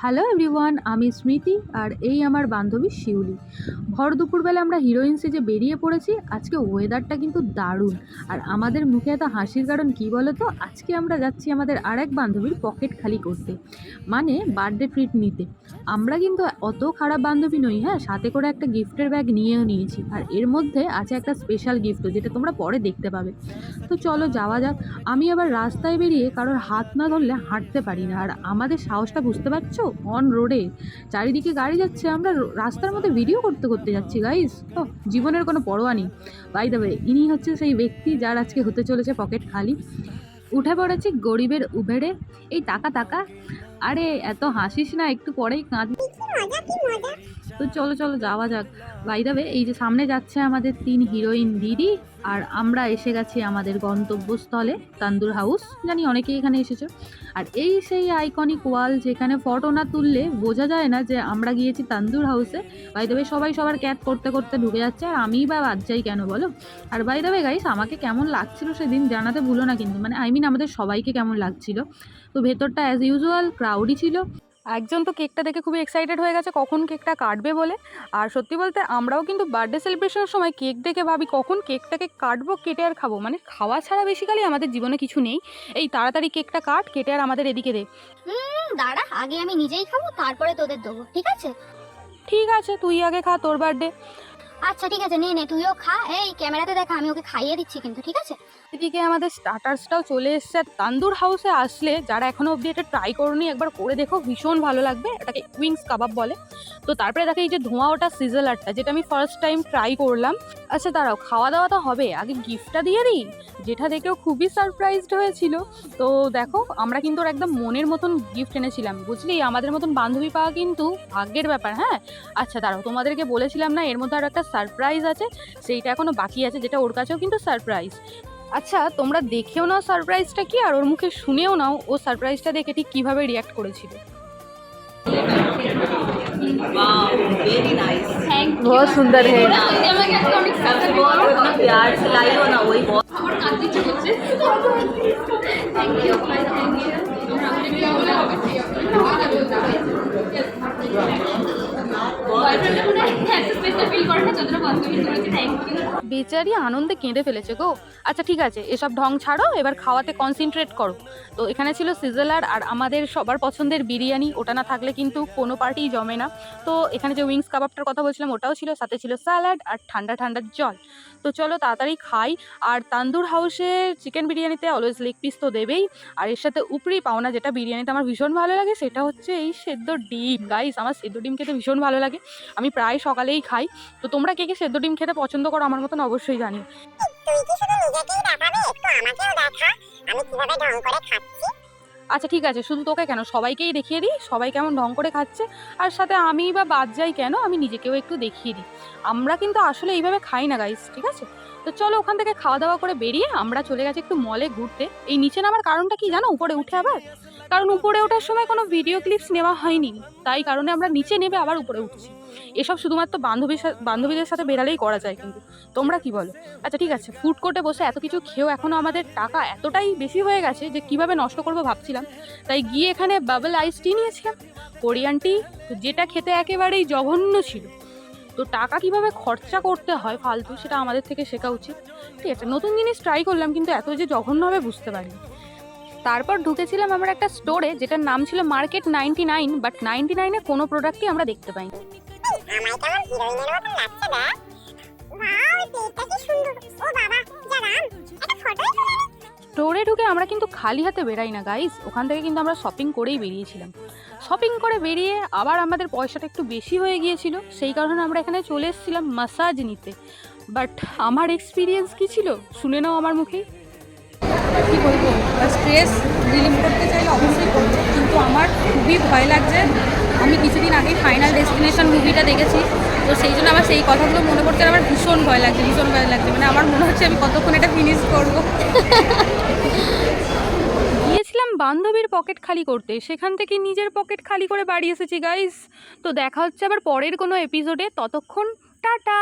Hello everyone, আমি স্মৃতি আর এই আমার বান্ধবী শিউলি। ভর দুপুরবেলা আমরা হিরোইন সেজে বেরিয়ে পড়েছি। আজকে ওয়েদারটা কিন্তু দারুণ, আর আমাদের মুখে এত হাসির কারণ কি বলো তো? আজকে আমরা যাচ্ছি আমাদের আরেক বান্ধবীর পকেট খালি করতে, মানে বার্থডে ট্রিট নিতে। আমরা কিন্তু অত খারাপ বান্ধবী নই, হ্যাঁ, সাথে করে একটা গিফটের ব্যাগ নিয়েও নিয়েছি, আর এর মধ্যে আছে একটা স্পেশাল গিফটও, যেটা তোমরা পরে দেখতে পাবে। তো চলো যাওয়া যাক। আমি আবার রাস্তায় বেরিয়ে কারোর হাত না ধরলে হাঁটতে পারি না, আর আমাদের সাহসটা বুঝতে পারছো? অন রোডে চারিদিকে গাড়ি যাচ্ছে, আমরা রাস্তার মধ্যে ভিডিও করতে করতে যাচ্ছি গাইস। তো জীবনের কোনো পরোয়া নেই। বাই দ্য ওয়ে, ইনি হচ্ছে সেই ব্যক্তি যার আজকে হতে চলেছে পকেট খালি। উঠে পড়েছি গরিবের উবেরে। এই টাকা টাকা, আরে এত হাসিস না, একটু পরেই কাঁদবি। তো চলো চলো যাওয়া যাক। বাই দ্য ওয়ে, এই যে সামনে যাচ্ছে আমাদের 3 হিরোইন দিদি, আর আমরা এসে গেছি আমাদের গন্তব্যস্থলে তান্দুর হাউস। জানি অনেকেই এখানে এসেছো। আর এই সেই আইকনিক ওয়াল, যেখানে ফটো না তুললে বোঝা যায় না যে আমরা গিয়েছি তান্দুর হাউসে। বাই দ্য ওয়ে, সবাই সবার ক্যাট করতে করতে ঢুকে যাচ্ছে, আর আমিই বা বাদ যাই কেন বলো? আর বাই দ্য ওয়ে গাইস, আমাকে কেমন লাগছিল সেদিন জানাতে ভুলো না কিন্তু, মানে আই মিন আমাদের সবাইকে কেমন লাগছিল। তো ভেতরটা অ্যাজ ইউজুয়াল ক্রাউডই ছিল। একজন তো কেকটা দেখে খুবই এক্সাইটেড হয়ে গেছে কখন কেকটা কাটবে বলে। আর সত্যি বলতে আমরাও কিন্তু বার্থডে সেলিব্রেশনের সময় কেক দেখে ভাবি কখন কেকটাকে কাটবো, কেটে আর খাবো। মানে খাওয়া ছাড়া বেসিক্যালি আমাদের জীবনে কিছু নেই। এই তাড়াতাড়ি কেকটা কাট, কেটে আর আমাদের এদিকে দে। দাঁড়া, আগে আমি নিজেই খাবো, তারপরে তোদের দেবো, ঠিক আছে? ঠিক আছে, তুই আগে খা, তোর বার্থডে। আচ্ছা ঠিক আছে, নে নে তুইও খা। এই ক্যামেরাতে দেখা, আমি ওকে খাইয়ে দিচ্ছি কিন্তু, ঠিক আছে? এদিকে আমাদের স্টার্টার্সটাও চলে এসছে। আর তান্দুর হাউসে আসলে যারা এখনো অবধি এটা ট্রাই করোনি, একবার করে দেখো, ভীষণ ভালো লাগবে। এটাকে উইংস কাবাব বলে। তো তারপরে দেখো এই যে ধোঁয়া ওটা সিজলারটা, যেটা আমি ফার্স্ট টাইম ট্রাই করলাম। আচ্ছা দাঁড়াও, খাওয়া দাওয়া তো হবে, আগে গিফটটা দিয়ে দিই, যেটা দেখেও খুবই সারপ্রাইজড হয়েছিল। তো দেখো, আমরা কিন্তু ওর একদম মনের মতন গিফট এনেছিলাম, বুঝলি? আমাদের মতন বান্ধবী পাওয়া কিন্তু ভাগ্যের ব্যাপার, হ্যাঁ। আচ্ছা দাঁড়াও, তোমাদেরকে বলেছিলাম না এর মধ্যে আরও একটা সারপ্রাইজ আছে, সেইটা এখনো বাকি আছে, যেটা ওর কাছেও কিন্তু সারপ্রাইজ। আচ্ছা তোমরা দেখেও নাও সারপ্রাইজটা কি, আর ওর মুখে শুনেও নাও ও সারপ্রাইজটা দেখে ঠিক কিভাবে রিয়াক্ট করেছিল। बहुत सुंदर है। प्यार से लाई हो ना, वही बहुत। বেচারি আনন্দে কেঁদে ফেলেছে গো। আচ্ছা ঠিক আছে, এসব ঢং ছাড়ো, এবার খাওয়াতে কনসেন্ট্রেট করো। তো এখানে ছিল সিজলার আর আমাদের সবার পছন্দের বিরিয়ানি, ওটা না থাকলে কিন্তু কোনো পার্টিই জমে না। তো এখানে যে উইংস কাবাবটার কথা বলছিলাম ওটাও ছিল, সাথে ছিল স্যালাড আর ঠান্ডা ঠান্ডা জল। তো চলো তাড়াতাড়ি খাই। আর তান্দুর হাউসে চিকেন বিরিয়ানিতে অলওয়েজ লেগ পিস তো দেবেই, আর এর সাথে উপরি পাওনা যেটা বিরিয়ানিতে আমার ভীষণ ভালো লাগে, সেটা হচ্ছে এই সেদ্ধ ডিম। গাইস, আমার সেদ্ধ ডিম খেতে ভীষণ ভালো লাগে, আমি প্রায় সকালেই খাই। তো তোমরা কে কে সেদ্ধ ডিম খেতে পছন্দ করো আমার মতন অবশ্যই জানি। আচ্ছা ঠিক আছে, শুধু তোকে কেন, সবাইকেই দেখিয়ে দিই সবাই কেমন ঢং করে খাচ্ছে। আর সাথে আমি বা বাদ যাই কেন, আমি নিজেকেও একটু দেখিয়ে দিই। আমরা কিন্তু আসলে এইভাবে খাই না গাইস, ঠিক আছে? তো চলো ওখান থেকে খাওয়া দাওয়া করে বেরিয়ে আমরা চলে গেছি একটু মলে ঘুরতে। এই নিচে নামার কারণটা কি জানো? উপরে উঠে আবার, কারণ উপরে ওঠার সময় কোনো ভিডিও ক্লিপস নেওয়া হয়নি, তাই কারণে আমরা নিচে নেমে আবার উপরে উঠছি। এসব শুধুমাত্র বান্ধবীদের সাথে বেরালেই করা যায় কিন্তু, তোমরা কি বলো? আচ্ছা ঠিক আছে, ফুড কোর্টে বসে এত কিছু খেয়েও এখনও আমাদের টাকা এতটাই বেশি হয়ে গেছে যে কিভাবে নষ্ট করবো ভাবছিলাম। তাই গিয়ে এখানে বাবল আইস টি নিয়েছিলাম, কোরিয়ান টি, যেটা খেতে একেবারেই জঘন্য ছিল। তো টাকা কিভাবে খরচা করতে হয় ফালতু, সেটা আমাদের থেকে শেখা উচিত। ঠিক আছে, নতুন জিনিস ট্রাই করলাম, কিন্তু এত যে জঘন্য হবে বুঝতে পারিনি। তারপর ঢুকেছিলাম আমরা একটা স্টোরে, যেটার নাম ছিল মার্কেট 99, বাট 99-এ কোনো প্রোডাক্টই আমরা দেখতে পাইনি। স্টোরে ঢুকে আমরা কিন্তু খালি হাতে বেরাই না গাইস, ওখান থেকে কিন্তু আমরা শপিং করেই বেরিয়েছিলাম। শপিং করে বেরিয়ে আবার আমাদের পয়সাটা একটু বেশি হয়ে গিয়েছিল, সেই কারণে আমরা এখানে চলে এসেছিলাম মাসাজ নিতে। বাট আমার এক্সপিরিয়েন্স কী ছিল শুনে নাও আমার মুখেই। কী বলবো, স্ট্রেস রিলিভ করতে চাইলে অবশ্যই করবো, কিন্তু আমার খুবই ভয় লাগছে। আমি কিছুদিন আগেই ফাইনাল ডেস্টিনেশন মুভিটা দেখেছি, তো সেই জন্য আমার সেই কথাগুলো মনে করতে আমার ভীষণ ভয় লাগছে, ভীষণ ভয় লাগছে। মানে আমার মনে হচ্ছে আমি কতক্ষণ এটা ফিনিশ করবো। গিয়েছিলাম বান্ধবীর পকেট খালি করতে, সেখান থেকে নিজের পকেট খালি করে বাড়ি এসেছি গাইস। তো দেখা হচ্ছে আবার পরের কোনো এপিসোডে, ততক্ষণ টাটা।